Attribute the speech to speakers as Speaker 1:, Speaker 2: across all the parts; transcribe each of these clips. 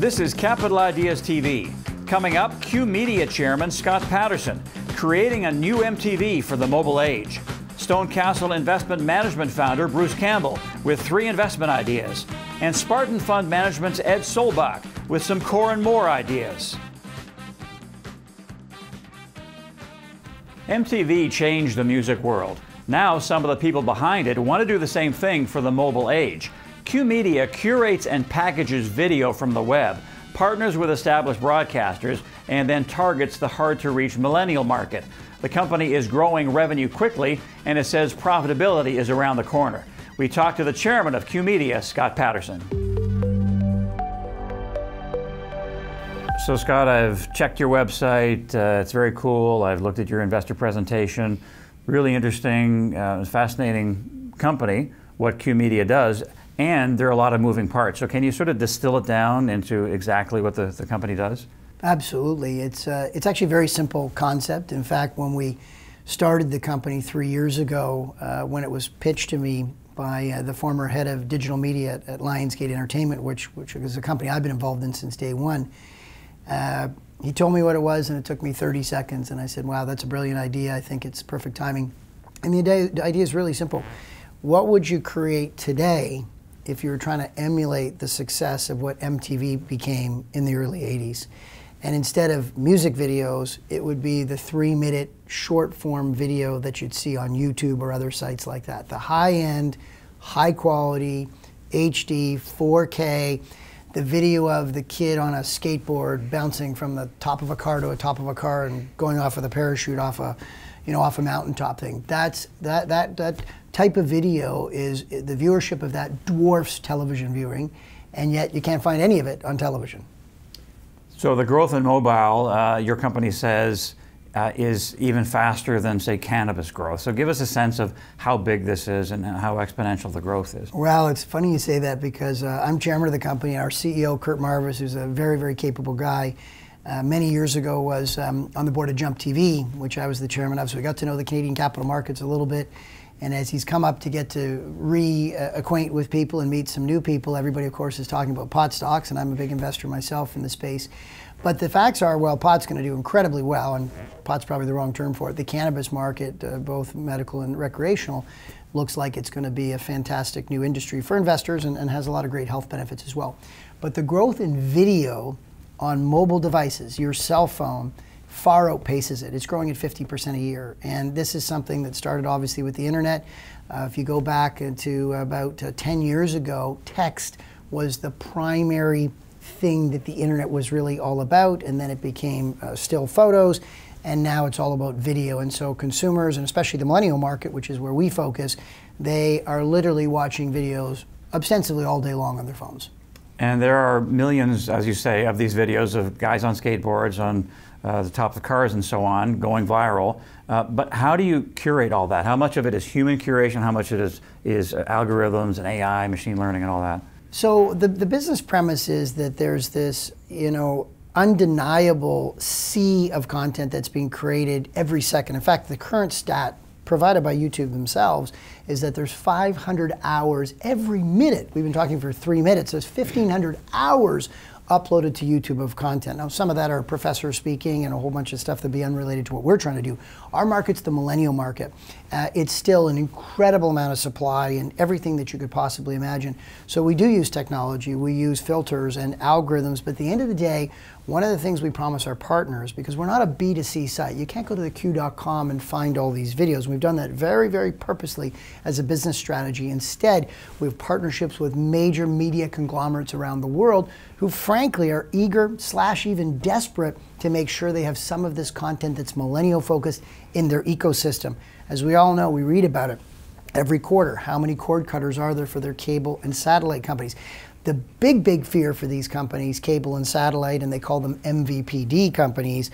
Speaker 1: This is Capital Ideas TV. Coming up, QYOU Media Chairman Scott Paterson, creating a new MTV for the mobile age. StoneCastle Investment Management founder Bruce Campbell with 3 investment ideas. And Spartan Fund Management's Ed Sollbach with some core and more ideas. MTV changed the music world. Now some of the people behind it want to do the same thing for the mobile age. QYOU Media curates and packages video from the web, partners with established broadcasters, and then targets the hard-to-reach millennial market. The company is growing revenue quickly, and it says profitability is around the corner. We talked to the chairman of QYOU Media, Scott Paterson. So Scott, I've checked your website. It's very cool. I've looked at your investor presentation. Really interesting, fascinating company, what QYOU Media does. And there are a lot of moving parts. So can you sort of distill it down into exactly what the company does?
Speaker 2: Absolutely. It's actually a very simple concept. In fact, when we started the company 3 years ago, when it was pitched to me by the former head of digital media at Lionsgate Entertainment, which is a company I've been involved in since day one, he told me what it was, and it took me 30 seconds. And I said, wow, that's a brilliant idea. I think it's perfect timing. And the idea is really simple. What would you create today if you were trying to emulate the success of what MTV became in the early 80s? And instead of music videos, it would be the 3-minute short form video that you'd see on YouTube or other sites like that. The high-end, high-quality, HD, 4K, the video of the kid on a skateboard bouncing from the top of a car to the top of a car and going off with a parachute off a mountaintop thing. That type of video is, the viewership of that dwarfs television viewing, and yet you can't find any of it on television.
Speaker 1: So the growth in mobile, your company says, is even faster than, say, cannabis growth. So give us a sense of how big this is and how exponential the growth is.
Speaker 2: Well, it's funny you say that because I'm chairman of the company. Our CEO, Kurt Marvis, who's a very, very capable guy, many years ago was on the board of Jump TV, which I was the chairman of, so we got to know the Canadian capital markets a little bit. And as he's come up to get to reacquaint with people and meet some new people, everybody, of course, is talking about pot stocks, and I'm a big investor myself in the space. But the facts are, well, pot's going to do incredibly well, and pot's probably the wrong term for it. The cannabis market, both medical and recreational, looks like it's going to be a fantastic new industry for investors and has a lot of great health benefits as well. But the growth in video on mobile devices, your cell phone, far outpaces it. It's growing at 50% a year. And this is something that started obviously with the internet. If you go back to about 10 years ago, text was the primary thing that the internet was really all about, and then it became still photos, and now it's all about video. And so consumers, and especially the millennial market, which is where we focus, they are literally watching videos ostensibly all day long on their phones.
Speaker 1: And there are millions, as you say, of these videos of guys on skateboards on the top of cars and so on, going viral. But how do you curate all that? How much of it is human curation? How much of it is algorithms and AI, machine learning and all that?
Speaker 2: So the business premise is that there's this, undeniable sea of content that's being created every second. In fact, the current stat provided by YouTube themselves is that there's 500 hours every minute. We've been talking for 3 minutes. There's 1,500 hours uploaded to YouTube of content. Now, some of that are professors speaking and a whole bunch of stuff that'd be unrelated to what we're trying to do. Our market's the millennial market. It's still an incredible amount of supply and everything that you could possibly imagine. So we do use technology, we use filters and algorithms, but at the end of the day, one of the things we promise our partners, because we're not a B2C site, you can't go to the QYOU.com and find all these videos. We've done that very, very purposely as a business strategy. Instead, we have partnerships with major media conglomerates around the world who frankly are eager / even desperate to make sure they have some of this content that's millennial focused in their ecosystem. As we all know, we read about it every quarter. How many cord cutters are there for their cable and satellite companies? The big fear for these companies, cable and satellite, and they call them MVPD companies,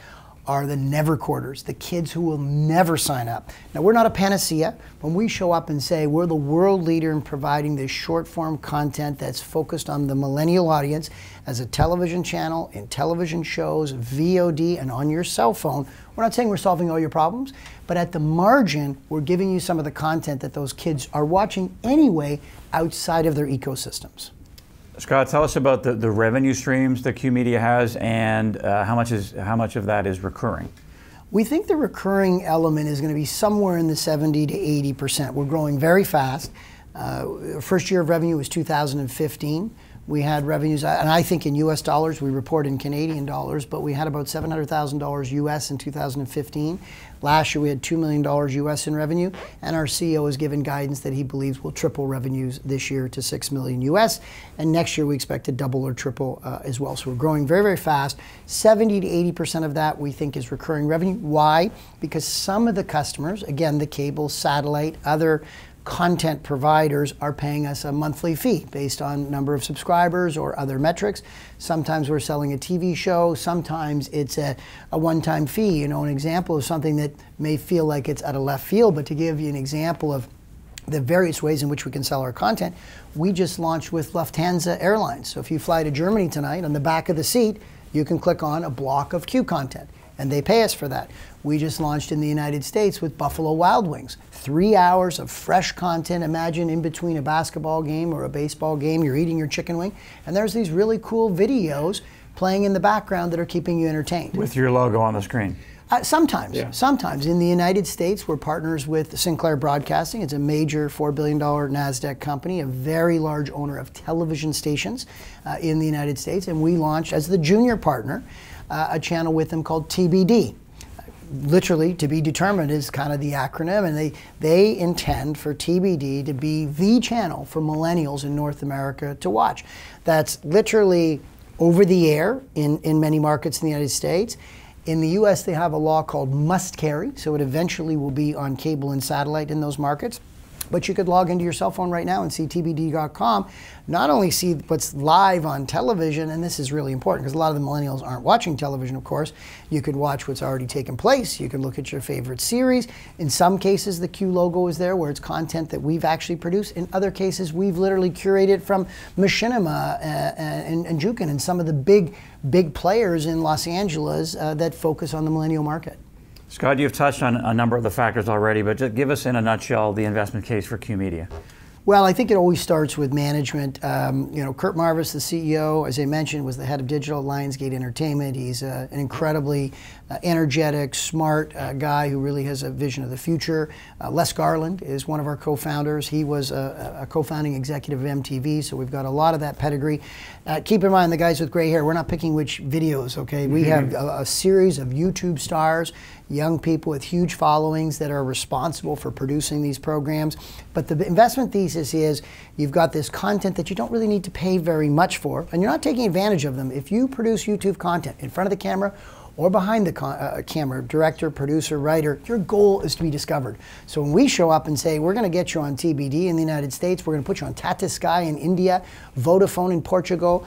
Speaker 2: are the never corders, the kids who will never sign up. Now, we're not a panacea. When we show up and say we're the world leader in providing this short form content that's focused on the millennial audience as a television channel, in television shows, VOD, and on your cell phone, we're not saying we're solving all your problems, but at the margin, we're giving you some of the content that those kids are watching anyway outside of their ecosystems.
Speaker 1: Scott, tell us about the revenue streams that Q Media has, and how much of that is recurring?
Speaker 2: We think the recurring element is going to be somewhere in the 70 to 80%. We're growing very fast. First year of revenue was 2015. We had revenues, and I think in US dollars, we report in Canadian dollars, but we had about $700,000 US in 2015. Last year we had $2 million US in revenue, and our CEO has given guidance that he believes will triple revenues this year to $6 million US, and next year we expect to double or triple as well. So we're growing very, very fast. 70 to 80% of that we think is recurring revenue. Why? Because some of the customers, again, the cable, satellite, other content providers are paying us a monthly fee based on number of subscribers or other metrics. Sometimes we're selling a TV show, sometimes it's a one-time fee. You know, an example of something that may feel like it's out of left field, but to give you an example of the various ways in which we can sell our content, we just launched with Lufthansa Airlines. So if you fly to Germany tonight, on the back of the seat, you can click on a block of Q content, and they pay us for that. We just launched in the United States with Buffalo Wild Wings. 3 hours of fresh content. Imagine in between a basketball game or a baseball game, you're eating your chicken wing, and there's these really cool videos playing in the background that are keeping you entertained.
Speaker 1: With your logo on the screen.
Speaker 2: Sometimes, yeah. Sometimes. In the United States, we're partners with Sinclair Broadcasting. It's a major $4 billion NASDAQ company, a very large owner of television stations in the United States, and we launched, as the junior partner, a channel with them called TBD. Literally, to be determined is kind of the acronym, and they intend for TBD to be the channel for millennials in North America to watch. That's literally over the air in many markets in the United States. In the US, they have a law called must carry, so it eventually will be on cable and satellite in those markets. But you could log into your cell phone right now and see tbd.com, not only see what's live on television, and this is really important because a lot of the millennials aren't watching television, of course. You could watch what's already taken place. You can look at your favorite series. In some cases, the Q logo is there where it's content that we've actually produced. In other cases, we've literally curated from Machinima and Jukin and some of the big players in Los Angeles that focus on the millennial market.
Speaker 1: Scott, you've touched on a number of the factors already, but just give us in a nutshell the investment case for Q Media.
Speaker 2: Well, I think it always starts with management. You know, Kurt Marvis, the CEO, as I mentioned, was the head of digital at Lionsgate Entertainment. He's an incredibly energetic, smart guy who really has a vision of the future. Les Garland is one of our co-founders. He was a co-founding executive of MTV, so we've got a lot of that pedigree. Keep in mind, the guys with gray hair, we're not picking which videos, okay? We have a series of YouTube stars, young people with huge followings that are responsible for producing these programs. But the investment thesis is you've got this content that you don't really need to pay very much for, and you're not taking advantage of them. If you produce YouTube content in front of the camera or behind the camera, director, producer, writer, your goal is to be discovered. So when we show up and say, we're gonna get you on TBD in the United States, we're gonna put you on Tata Sky in India, Vodafone in Portugal,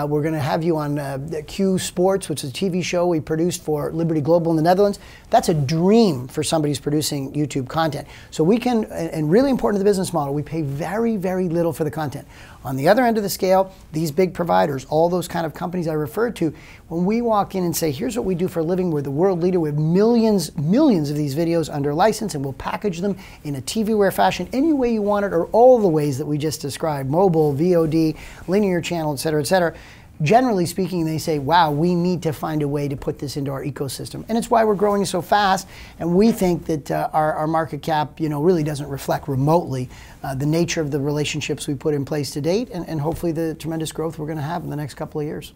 Speaker 2: we're gonna have you on Q Sports, which is a TV show we produced for Liberty Global in the Netherlands. That's a dream for somebody who's producing YouTube content. So we can, and really important to the business model, we pay very, very little for the content. On the other end of the scale, these big providers, all those kind of companies I referred to, when we walk in and say, here's what we do for a living, we're the world leader, we have millions of these videos under license, and we'll package them in a TVware fashion any way you want it, or all the ways that we just described, mobile, VOD, linear channel, et cetera, et cetera. Generally speaking, they say, wow, we need to find a way to put this into our ecosystem. And it's why we're growing so fast, and we think that our market cap, you know, really doesn't reflect remotely the nature of the relationships we put in place to date, and hopefully the tremendous growth we're going to have in the next couple of years.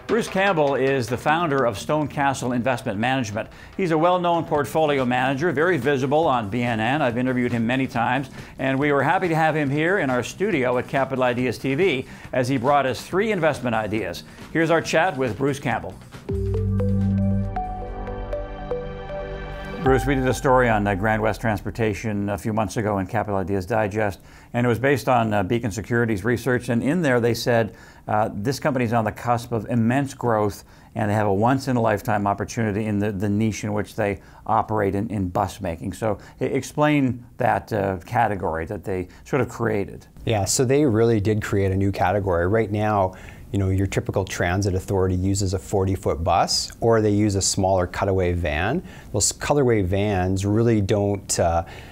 Speaker 1: Bruce Campbell is the founder of StoneCastle Investment Management. He's a well-known portfolio manager, very visible on BNN. I've interviewed him many times, and we were happy to have him here in our studio at Capital Ideas TV as he brought us 3 investment ideas. Here's our chat with Bruce Campbell. Bruce, we did a story on Grande West Transportation a few months ago in Capital Ideas Digest, and it was based on Beacon Securities research, and in there they said this company's on the cusp of immense growth, and they have a once-in-a-lifetime opportunity in the niche in which they operate in bus making. So explain that category that they sort of created.
Speaker 3: Yeah, so they really did create a new category. Right now, your typical transit authority uses a 40-foot bus, or they use a smaller cutaway van. Those cutaway vans really don't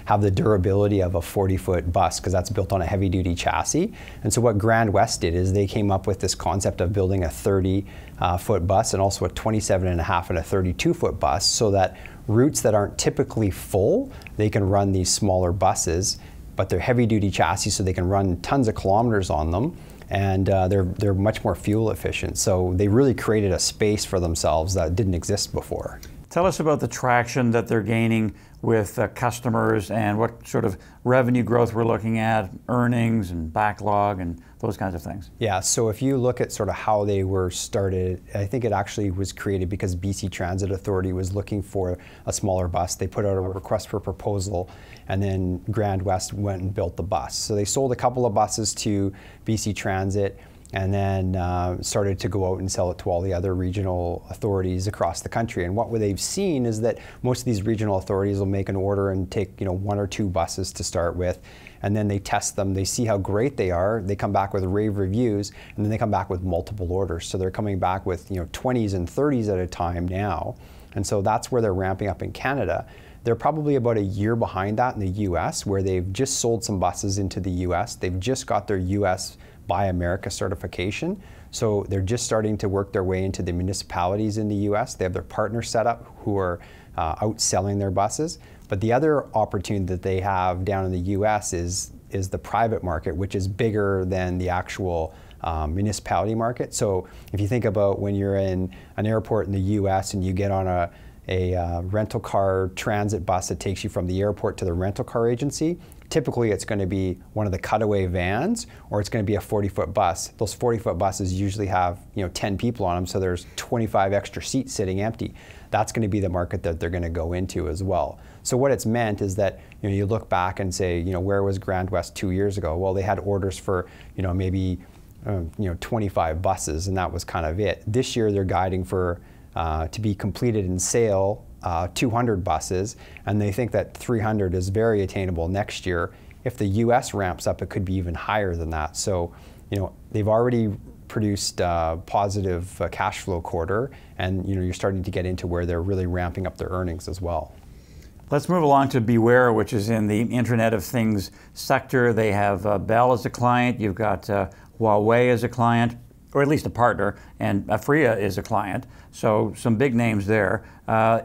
Speaker 3: have the durability of a 40-foot bus because that's built on a heavy-duty chassis. And so what Grande West did is they came up with this concept of building a 30-foot bus and also a 27.5 and a 32-foot bus, so that routes that aren't typically full, they can run these smaller buses, but they're heavy-duty chassis, so they can run tons of kilometers on them. And they're much more fuel efficient. So they really created a space for themselves that didn't exist before.
Speaker 1: Tell us about the traction that they're gaining with customers and what sort of revenue growth we're looking at, earnings and backlog and those kinds of things.
Speaker 3: Yeah, so if you look at sort of how they were started, I think it actually was created because BC Transit Authority was looking for a smaller bus. They put out a request for proposal, and then Grande West went and built the bus. So they sold a couple of buses to BC Transit, and then started to go out and sell it to all the other regional authorities across the country. And what they've seen is that most of these regional authorities will make an order and take 1 or 2 buses to start with, and then they test them, they see how great they are, they come back with rave reviews, and then they come back with multiple orders. So they're coming back with 20s and 30s at a time now. And so that's where they're ramping up in Canada. They're probably about a year behind that in the US, where they've just sold some buses into the US. They've just got their US Buy America certification. So they're just starting to work their way into the municipalities in the US. They have their partners set up who are out selling their buses. But the other opportunity that they have down in the US is the private market, which is bigger than the actual municipality market. So if you think about when you're in an airport in the US and you get on a rental car transit bus that takes you from the airport to the rental car agency, typically it's going to be one of the cutaway vans, or it's going to be a 40-foot bus. Those 40-foot buses usually have 10 people on them, so there's 25 extra seats sitting empty. That's going to be the market that they're going to go into as well. So what it's meant is that you look back and say, where was Grande West 2 years ago? Well, they had orders for maybe 25 buses, and that was kind of it. This year they're guiding for to be completed in sale 200 buses, and they think that 300 is very attainable next year. If the US ramps up, it could be even higher than that. So, they've already produced positive cash flow quarter, and you're starting to get into where they're really ramping up their earnings as well.
Speaker 1: Let's move along to BeWhere, which is in the Internet of Things sector. They have Bell as a client, you've got Huawei as a client, or at least a partner, and Afria is a client. So some big names there.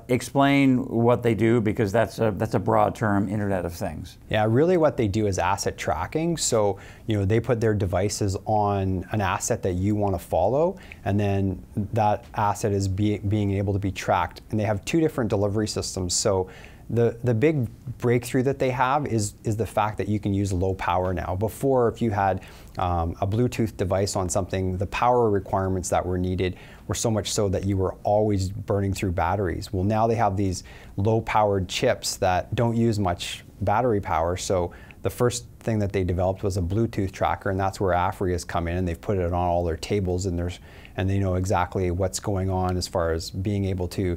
Speaker 1: Explain what they do, because that's a broad term, Internet of Things.
Speaker 3: Yeah, really what they do is asset tracking. So they put their devices on an asset that you want to follow, and then that asset is being able to be tracked. And they have 2 different delivery systems. So the big breakthrough that they have is the fact that you can use low power now. Before, if you had a Bluetooth device on something, the power requirements that were needed were so much so that you were always burning through batteries. Well, now they have these low-powered chips that don't use much battery power. So the first thing that they developed was a Bluetooth tracker, and that's where Afria has come in, and they've put it on all their tables, and they know exactly what's going on as far as being able to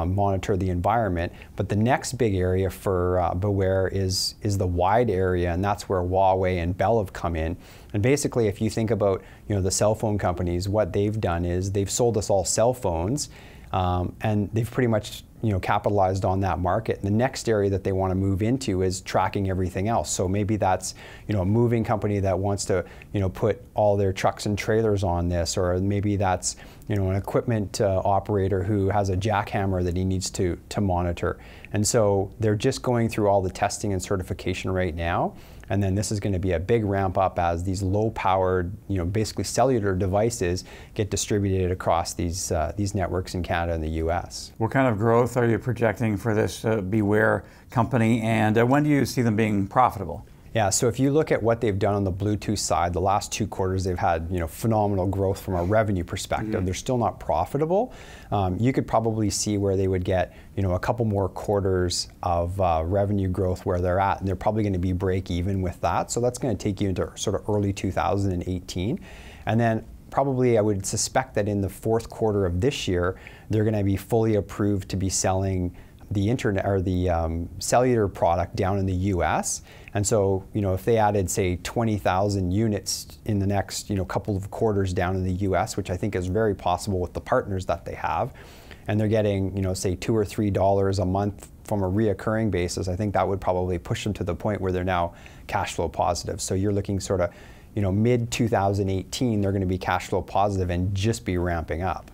Speaker 3: monitor the environment. But the next big area for BeWhere is the wide area, and that's where Huawei and Bell have come in. And basically, if you think about the cell phone companies, what they've done is they've sold us all cell phones, and they've pretty much capitalized on that market. And the next area that they want to move into is tracking everything else. So maybe that's a moving company that wants to put all their trucks and trailers on this, or maybe that's an equipment operator who has a jackhammer that he needs to monitor. And so they're just going through all the testing and certification right now. And then this is going to be a big ramp up as these low-powered, basically cellular devices get distributed across these networks in Canada and the U.S.
Speaker 1: What kind of growth are you projecting for this BeWhere company, and when do you see them being profitable?
Speaker 3: Yeah, so if you look at what they've done on the Bluetooth side, the last 2 quarters they've had phenomenal growth from a revenue perspective. They're still not profitable. You could probably see where they would get a couple more quarters of revenue growth where they're at, and they're probably going to be break even with that. So that's going to take you into sort of early 2018, and then probably I would suspect that in the 4th quarter of this year they're going to be fully approved to be selling the internet or the cellular product down in the U.S. And so, if they added, say, 20,000 units in the next, couple of quarters down in the US, which I think is very possible with the partners that they have, and they're getting, say, $2 or $3 a month from a reoccurring basis, I think that would probably push them to the point where they're now cash flow positive. So you're looking sort of, mid-2018, they're going to be cash flow positive and just be ramping up.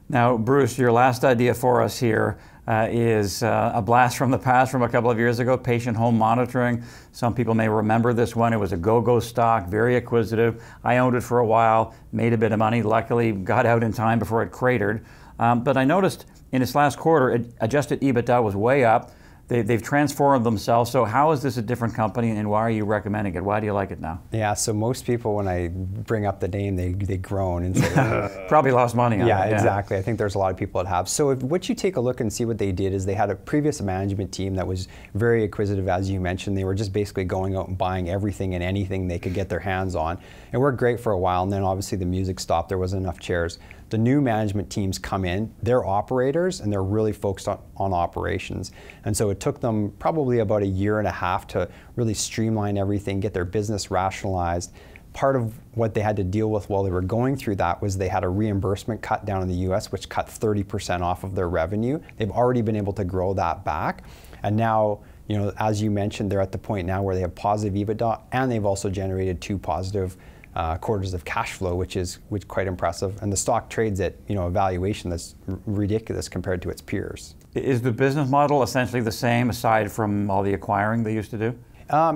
Speaker 1: Now, Bruce, your last idea for us here is a blast from the past from a couple of years ago, patient home monitoring. Some people may remember this one. It was a go-go stock, very acquisitive. I owned it for a while, made a bit of money, luckily got out in time before it cratered. But I noticed in its last quarter, adjusted EBITDA was way up. They've transformed themselves. So how is this a different company, and why are you recommending it? Why do you like it now?
Speaker 3: Yeah, so most people, when I bring up the name, they groan and say,
Speaker 1: probably lost money on it.
Speaker 3: Yeah, exactly. I think there's a lot of people that have. So what you take a look and see what they did is they had a previous management team that was very acquisitive, as you mentioned. They were just basically going out and buying everything and anything they could get their hands on. It worked great for a while, and then obviously the music stopped. There wasn't enough chairs. The new management teams come in, they're operators, and they're really focused on operations. And so it took them probably about a year and a half to really streamline everything, get their business rationalized. Part of what they had to deal with while they were going through that was they had a reimbursement cut down in the US, which cut 30% off of their revenue. They've already been able to grow that back. And now, as you mentioned, they're at the point now where they have positive EBITDA, and they've also generated 2 positive quarters of cash flow, which is quite impressive. And the stock trades at a valuation that's ridiculous compared to its peers.
Speaker 1: Is the business model essentially the same aside from all the acquiring they used to do?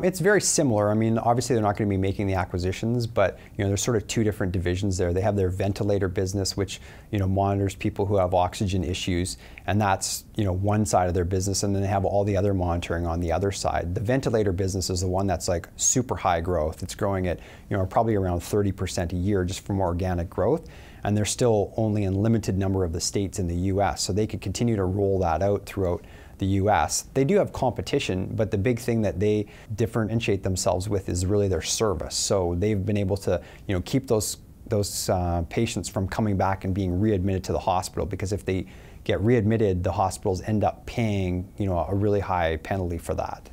Speaker 3: It's very similar. I mean, obviously they're not going to be making the acquisitions, but there's sort of 2 different divisions there. They have their ventilator business, which monitors people who have oxygen issues, and that's one side of their business, and then they have all the other monitoring on the other side. The ventilator business is the one that's like super high growth. It's growing at probably around 30% a year just from organic growth, and they're still only in limited number of the states in the U.S., so they could continue to roll that out throughout the US. They do have competition, but the big thing that they differentiate themselves with is really their service. So they've been able to keep those patients from coming back and being readmitted to the hospital, because if they get readmitted, the hospitals end up paying a really high penalty for that.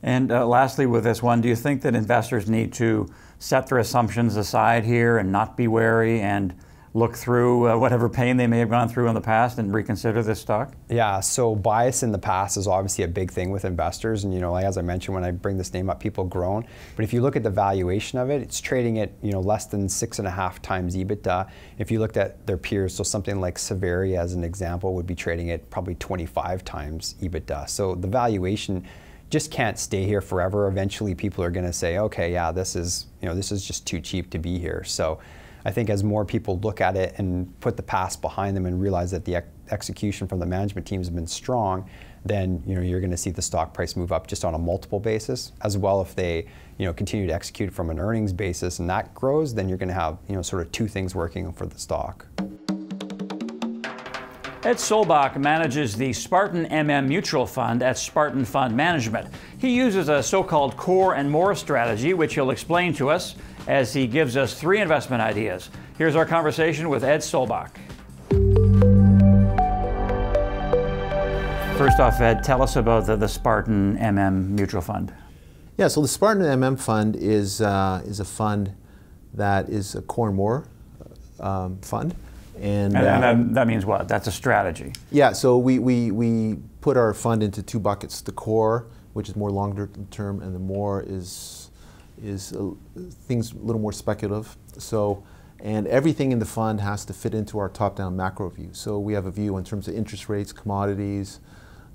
Speaker 1: And lastly with this one, do you think that investors need to set their assumptions aside here and not be wary and look through whatever pain they may have gone through in the past and reconsider this stock?
Speaker 3: Yeah, so bias in the past is obviously a big thing with investors, and as I mentioned, when I bring this name up, people groan. But if you look at the valuation of it, it's trading at less than 6.5 times EBITDA. If you looked at their peers, so something like Savaria as an example would be trading at probably 25 times EBITDA. So the valuation just can't stay here forever. Eventually people are going to say, okay, yeah, this is just too cheap to be here. So I think as more people look at it and put the past behind them and realize that the execution from the management team has been strong, then you're going to see the stock price move up just on a multiple basis. As well, if they continue to execute from an earnings basis and that grows, then you're going to have sort of 2 things working for the stock.
Speaker 1: Ed Sollbach manages the Spartan Mutual Fund at Spartan Fund Management. He uses a so-called core and more strategy, which he'll explain to us as he gives us 3 investment ideas. Here's our conversation with Ed Sollbach. First off, Ed, tell us about the Spartan Mutual Fund.
Speaker 4: Yeah, so the Spartan Fund is a fund that is a core and more fund. And
Speaker 1: that means what? That's a strategy.
Speaker 4: Yeah, so we put our fund into 2 buckets. The core, which is more longer term, and the more is things a little more speculative. So, and everything in the fund has to fit into our top-down macro view. So we have a view in terms of interest rates, commodities,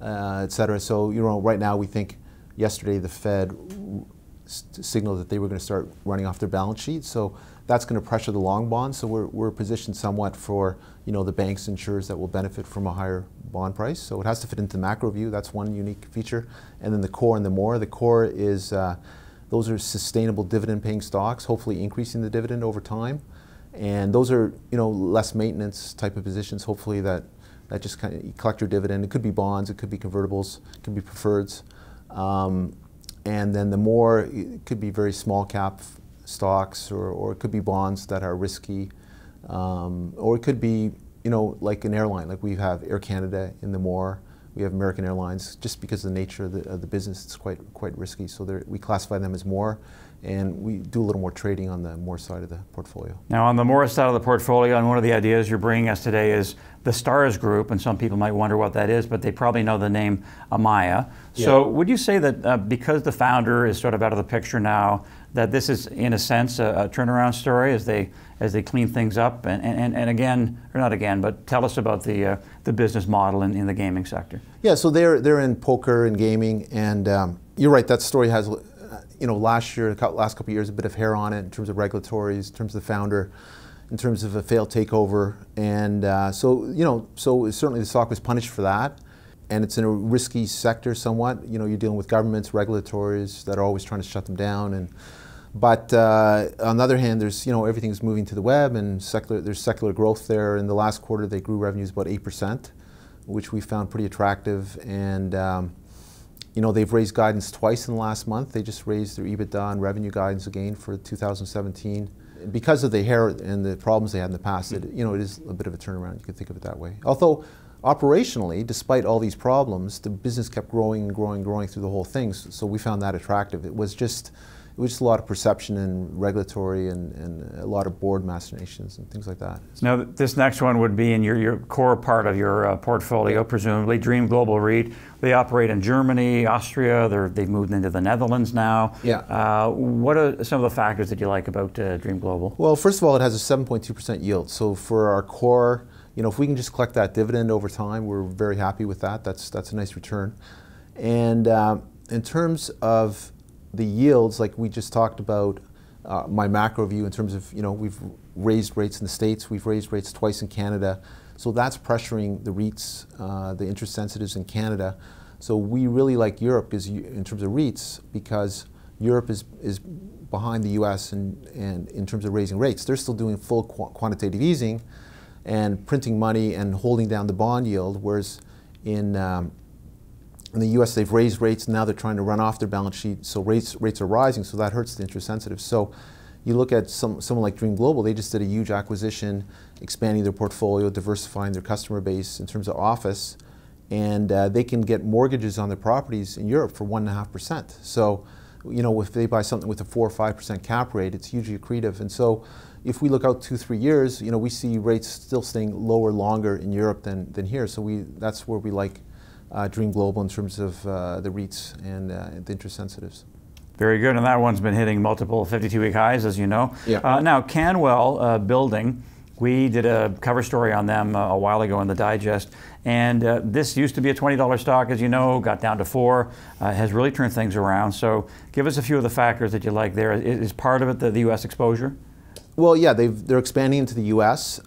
Speaker 4: et cetera. So right now we think yesterday the Fed signaled that they were going to start running off their balance sheet. So that's going to pressure the long bonds. So we're positioned somewhat for the banks, insurers that will benefit from a higher bond price. So it has to fit into the macro view. That's one unique feature. And then the core and the more. The core is those are sustainable dividend-paying stocks, hopefully increasing the dividend over time. And those are less maintenance type of positions, hopefully that just kind of you collect your dividend. It could be bonds, it could be convertibles, it could be preferreds. And then the more, it could be very small cap stocks, or it could be bonds that are risky, or it could be like an airline, like we have Air Canada in the more. we have American Airlines. Just because of the nature of the business, it's quite risky. So we classify them as more, and we do a little more trading on the more side of the portfolio.
Speaker 1: Now, on the more side of the portfolio, and one of the ideas you're bringing us today is the STARS Group, and some people might wonder what that is, but they probably know the name Amaya.
Speaker 4: Yeah.
Speaker 1: So would you say that because the founder is sort of out of the picture now, that this is, in a sense, a turnaround story as they clean things up? And again, or not again, but tell us about the business model in the gaming sector.
Speaker 4: Yeah, so they're in poker and gaming, and you're right, that story has, last couple of years, a bit of hair on it in terms of regulatories, in terms of the founder, in terms of a failed takeover, and so certainly the stock was punished for that, and it's in a risky sector somewhat. You're dealing with governments, regulatories that are always trying to shut them down, but on the other hand, there's everything's moving to the web, and there's secular growth there. In the last quarter, they grew revenues about 8%, which we found pretty attractive, and they've raised guidance twice in the last month. They just raised their EBITDA and revenue guidance again for 2017. Because of the hair and the problems they had in the past, it is a bit of a turnaround. You could think of it that way. Although operationally, despite all these problems, the business kept growing and growing and growing through the whole thing. So we found that attractive. It was just a lot of perception and regulatory and a lot of board machinations and things like that.
Speaker 1: Now, this next one would be in your core part of your portfolio, presumably, Dream Global REIT. They operate in Germany, Austria, they've moved into the Netherlands now.
Speaker 4: Yeah.
Speaker 1: What are some of the factors that you like about Dream Global?
Speaker 4: Well, first of all, it has a 7.2% yield. So for our core, if we can just collect that dividend over time, we're very happy with that. That's a nice return. And in terms of the yields, like we just talked about, my macro view in terms of, we've raised rates in the States, we've raised rates twice in Canada, so that's pressuring the REITs, the interest sensitives in Canada. So we really like Europe in terms of REITs, because Europe is behind the US and in terms of raising rates. They're still doing full quantitative easing and printing money and holding down the bond yield, whereas in the U.S., they've raised rates, and now they're trying to run off their balance sheet, so rates are rising, so that hurts the interest sensitive. So you look at someone like Dream Global, they just did a huge acquisition, expanding their portfolio, diversifying their customer base in terms of office, and they can get mortgages on their properties in Europe for 1.5%. So, if they buy something with a 4 or 5% cap rate, it's hugely accretive. And so if we look out 2-3 years, we see rates still staying lower longer in Europe than here. So that's where we like Dream Global in terms of the REITs and the interest sensitives.
Speaker 1: Very good, and that one's been hitting multiple 52-week highs, as you know.
Speaker 4: Yeah.
Speaker 1: Now, Canwel Building, we did a cover story on them a while ago in the Digest, and this used to be a $20 stock, as you know, got down to $4, has really turned things around. So give us a few of the factors that you like there. Is part of it the U.S. exposure? Well,
Speaker 4: yeah, they're expanding into the U.S.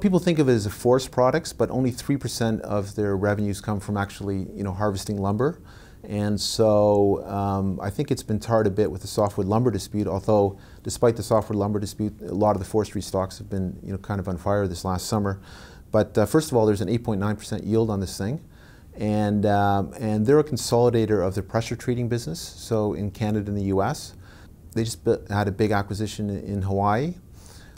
Speaker 4: People think of it as a forest products, but only 3% of their revenues come from actually, harvesting lumber. And so I think it's been tarred a bit with the softwood lumber dispute, although despite the softwood lumber dispute, a lot of the forestry stocks have been, kind of on fire this last summer. But first of all, there's an 8.9% yield on this thing. And they're a consolidator of the pressure treating business, so in Canada and the US. They just had a big acquisition in Hawaii.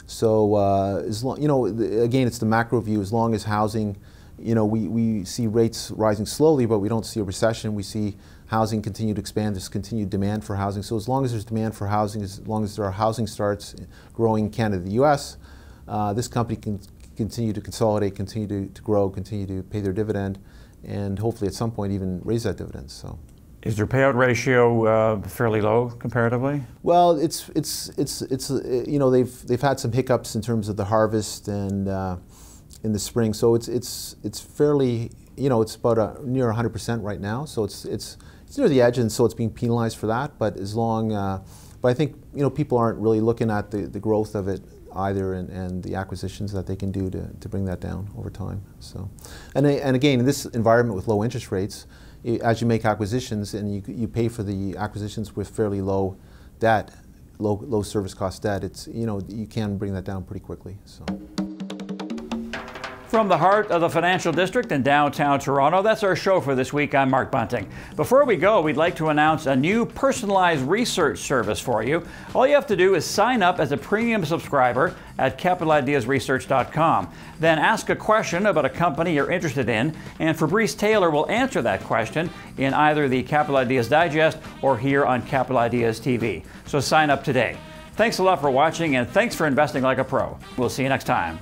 Speaker 4: So, again, it's the macro view. As long as housing, we see rates rising slowly, but we don't see a recession. We see housing continue to expand. There's continued demand for housing. So as long as there's demand for housing, as long as there are housing starts growing in Canada, the U.S., this company can continue to consolidate, continue to grow, continue to pay their dividend, and hopefully at some point even raise that dividend. So.
Speaker 1: Is their payout ratio fairly low comparatively?
Speaker 4: Well, it's they've had some hiccups in terms of the harvest and in the spring, so it's fairly, it's about near 100% right now. So it's near the edge, and so it's being penalized for that. But but I think people aren't really looking at the growth of it either, and the acquisitions that they can do to bring that down over time. So, and again, in this environment with low interest rates, as you make acquisitions and you pay for the acquisitions with fairly low debt, low service cost debt, you can bring that down pretty quickly. So.
Speaker 1: From the heart of the financial district in downtown Toronto, that's our show for this week. I'm Mark Bunting. Before we go, we'd like to announce a new personalized research service for you. All you have to do is sign up as a premium subscriber at capitalideasresearch.com. Then ask a question about a company you're interested in, and Fabrice Taylor will answer that question in either the Capital Ideas Digest or here on Capital Ideas TV. So sign up today. Thanks a lot for watching, and thanks for investing like a pro. We'll see you next time.